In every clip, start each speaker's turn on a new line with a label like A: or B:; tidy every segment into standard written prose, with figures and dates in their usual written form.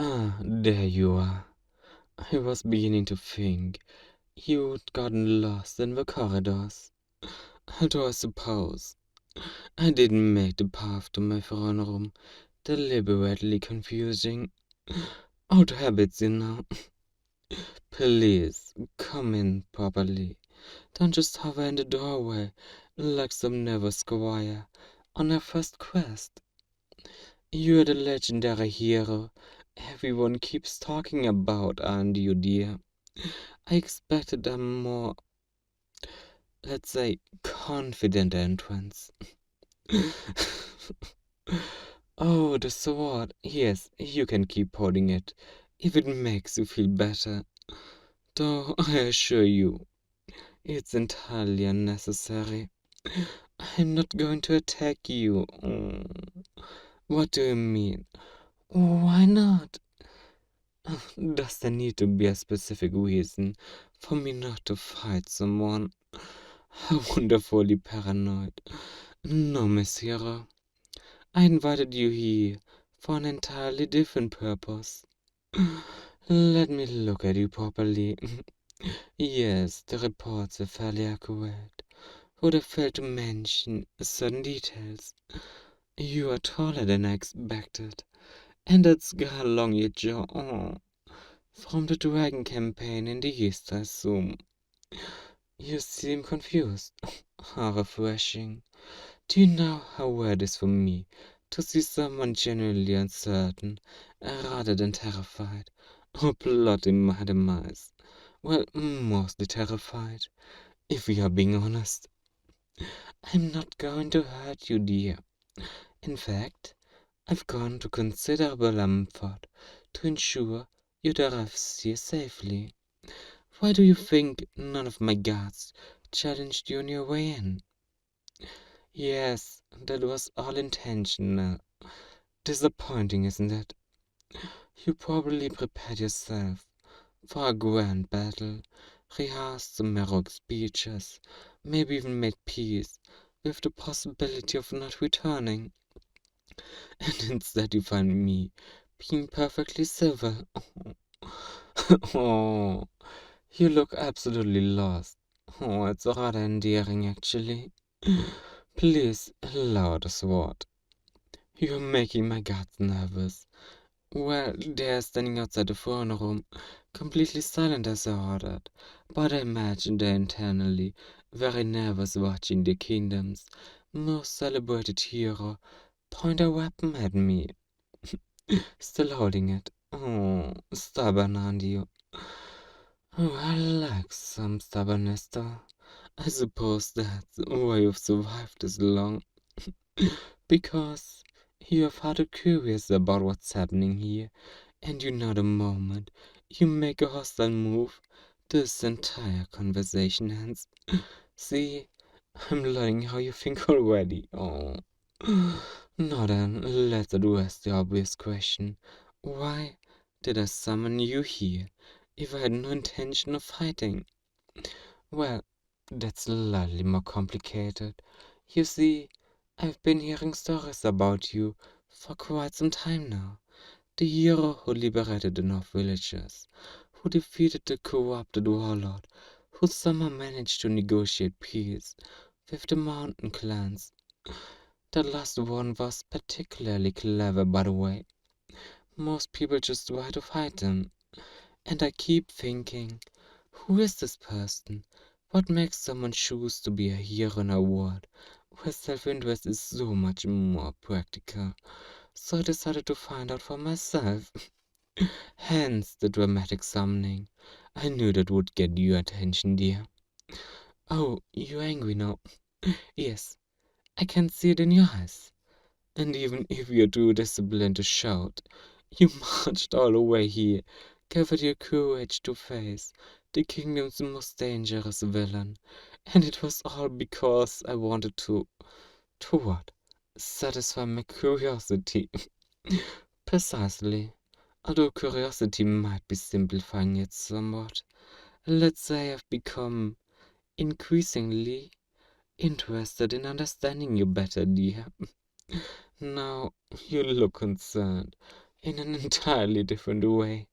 A: Ah, there you are. I was beginning to think you'd gotten lost in the corridors. Although I suppose I didn't make the path to my throne room deliberately confusing. Old habits, you know. Please, come in properly. Don't just hover in the doorway like some nervous squire on her first quest. You're the legendary hero everyone keeps talking about, aren't you, dear? I expected a more, let's say, confident entrance. Oh, the sword. Yes, you can keep holding it, if it makes you feel better. Though I assure you, it's entirely unnecessary. I'm not going to attack you. What do you mean? Why not? Does there need to be a specific reason for me not to fight someone? How wonderfully paranoid. No, Miss Hero. I invited you here for an entirely different purpose. Let me look at you properly. Yes, the reports are fairly accurate. Would have failed to mention certain details. You are taller than I expected, and that scar along your jaw. Oh, from the dragon campaign in the East, I assume. You seem confused. How refreshing. Do you know how rare it is for me to see someone genuinely uncertain rather than terrified or plotting my demise? Well, mostly terrified, if we are being honest. I'm not going to hurt you, dear. In fact, I've gone to considerable effort to ensure you'd arrive here safely. Why do you think none of my guards challenged you on your way in? Yes, that was all intentional. Disappointing, isn't it? You probably prepared yourself for a grand battle, rehearsed some heroic speeches, maybe even made peace with the possibility of not returning. And instead you find me being perfectly civil. Oh, you look absolutely lost. Oh, it's rather endearing, actually. Please allow the sword. You're making my guards nervous. Well, they're standing outside the throne room, completely silent as I ordered, but I imagine they're internally very nervous watching the kingdom's most celebrated hero point a weapon at me. Still holding it. Oh, stubborn, aren't you? Oh, I like some stubbornness, though. I suppose that's why you've survived this long. Because you have had a curious about what's happening here, and you know the moment you make a hostile move, this entire conversation ends. See, I'm learning how you think already. Oh. Now then, let's address the obvious question. Why did I summon you here if I had no intention of fighting? Well, that's slightly more complicated. You see, I've been hearing stories about you for quite some time now. The hero who liberated the North villages, who defeated the corrupted warlord, who somehow managed to negotiate peace with the mountain clans. The last one was particularly clever, by the way. Most people just try to fight him. And I keep thinking, who is this person? What makes someone choose to be a hero in a world where self-interest is so much more practical? So I decided to find out for myself. Hence the dramatic summoning. I knew that would get your attention, dear. Oh, you're angry now. Yes, I can see it in your eyes. And even if you're too disciplined to shout, you marched all the way here, gathered your courage to face the kingdom's most dangerous villain. And it was all because I wanted to what? Satisfy my curiosity. Precisely. Although curiosity might be simplifying it somewhat. Let's say I've become increasingly interested in understanding you better, dear. Now, you look concerned. in an entirely different way.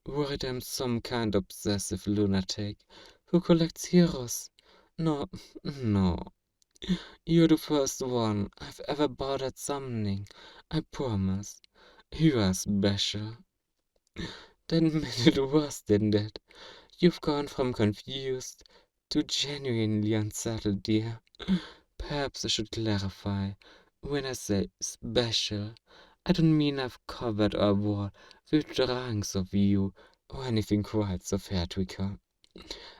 A: Worried I'm some kind of obsessive lunatic who collects heroes. No, no. You're the first one I've ever bothered summoning. I promise. You are special. That made it worse, didn't it? You've gone from confused to genuinely unsettled, dear. Perhaps I should clarify. When I say special, I don't mean I've covered our wall with drawings of you or anything quite so theatrical.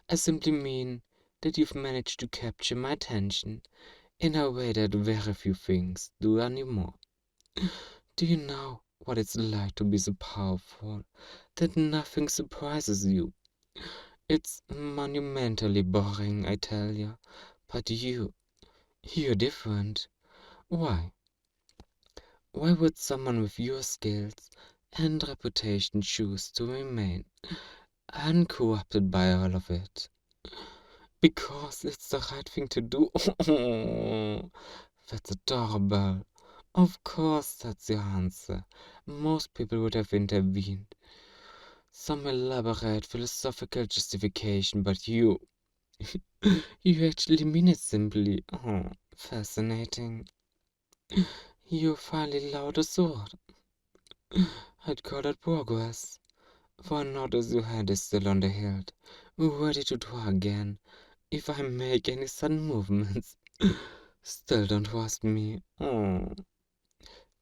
A: I simply mean that you've managed to capture my attention in a way that very few things do anymore. Do you know what it's like to be so powerful that nothing surprises you? It's monumentally boring, I tell you. But you're different. Why? Why would someone with your skills and reputation choose to remain uncorrupted by all of it? Because it's the right thing to do. Oh, that's adorable. Of course, that's your answer. Most people would have intervened. Some elaborate philosophical justification, but you actually mean it simply. Oh, fascinating. You finally allowed a sword. I'd call it progress. For notice your hand is still on the hilt, ready to draw again, if I make any sudden movements. Still don't trust me. Oh,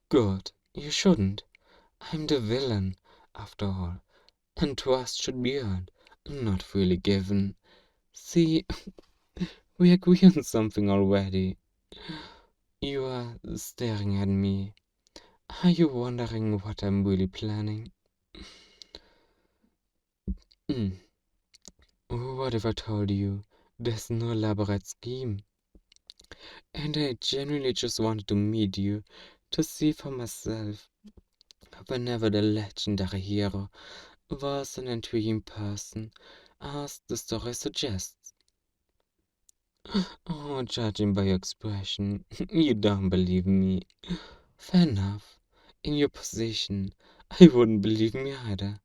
A: good. You shouldn't. I'm the villain, after all, and trust should be earned, not freely given. See, we agree on something already. You are staring at me. Are you wondering what I'm really planning? Hmm. What if I told you there's no elaborate scheme? And I genuinely just wanted to meet you to see for myself whenever the legendary hero was an intriguing person, as the story suggests. Oh, judging by your expression, you don't believe me. Fair enough. In your position, I wouldn't believe me either.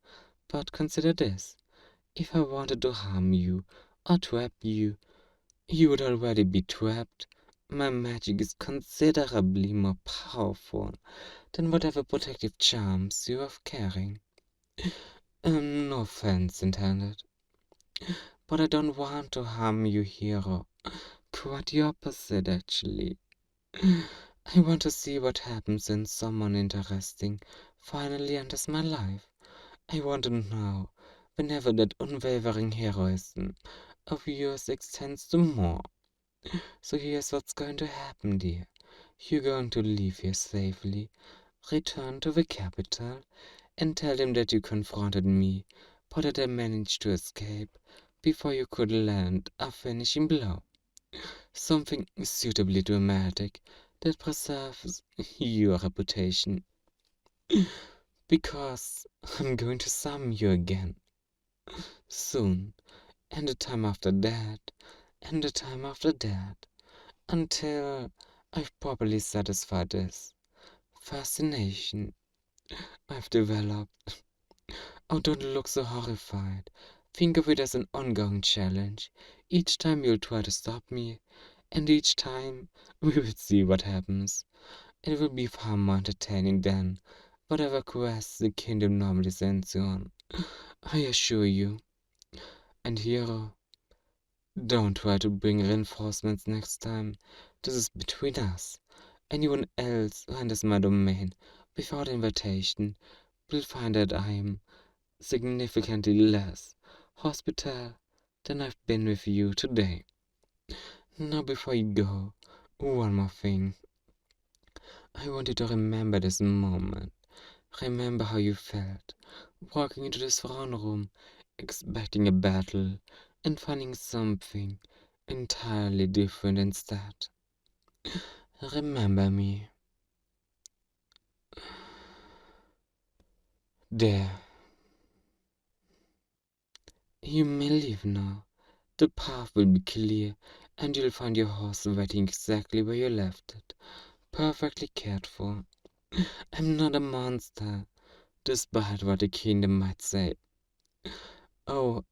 A: But consider this. If I wanted to harm you or trap you, you would already be trapped. My magic is considerably more powerful than whatever protective charms you are carrying. No offense intended. But I don't want to harm you, hero. Quite the opposite, actually. I want to see what happens when someone interesting finally enters my life. I want to know whenever that unwavering heroism of yours extends to more. So here's what's going to happen, dear. You're going to leave here safely, return to the capital, and tell them that you confronted me, but that I managed to escape before you could land a finishing blow. Something suitably dramatic that preserves your reputation. Because I'm going to summon you again. Soon. And the time after that. And the time after that. Until I've properly satisfied this fascination I've developed. Oh, don't look so horrified. Think of it as an ongoing challenge. Each time you'll try to stop me, and each time we will see what happens. It will be far more entertaining than whatever quests the kingdom normally sends you on. I assure you. And hero, don't try to bring reinforcements next time. This is between us. Anyone else who enters my domain without invitation will find that I am significantly less hospitable than I've been with you today. Now, before you go, one more thing. I want you to remember this moment. Remember how you felt walking into this throne room, expecting a battle, and finding something entirely different instead. Remember me. There. You may leave now. The path will be clear, and you'll find your horse waiting exactly where you left it, perfectly cared for. I'm not a monster. despite what the kingdom might say. Oh,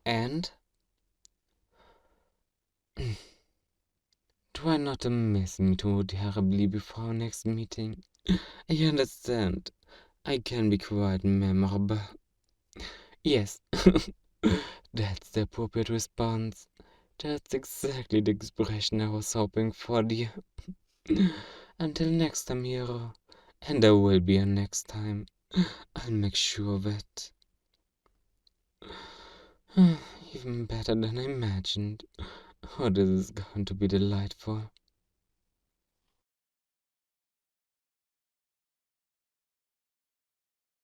A: and try not to miss me too terribly before our next meeting. I understand. I can be quite memorable. Yes, that's the appropriate response. That's exactly the expression I was hoping for, dear. Until next time, hero. And there will be a next time. I'll make sure of it. Even better than I imagined. Oh, this is going to be delightful.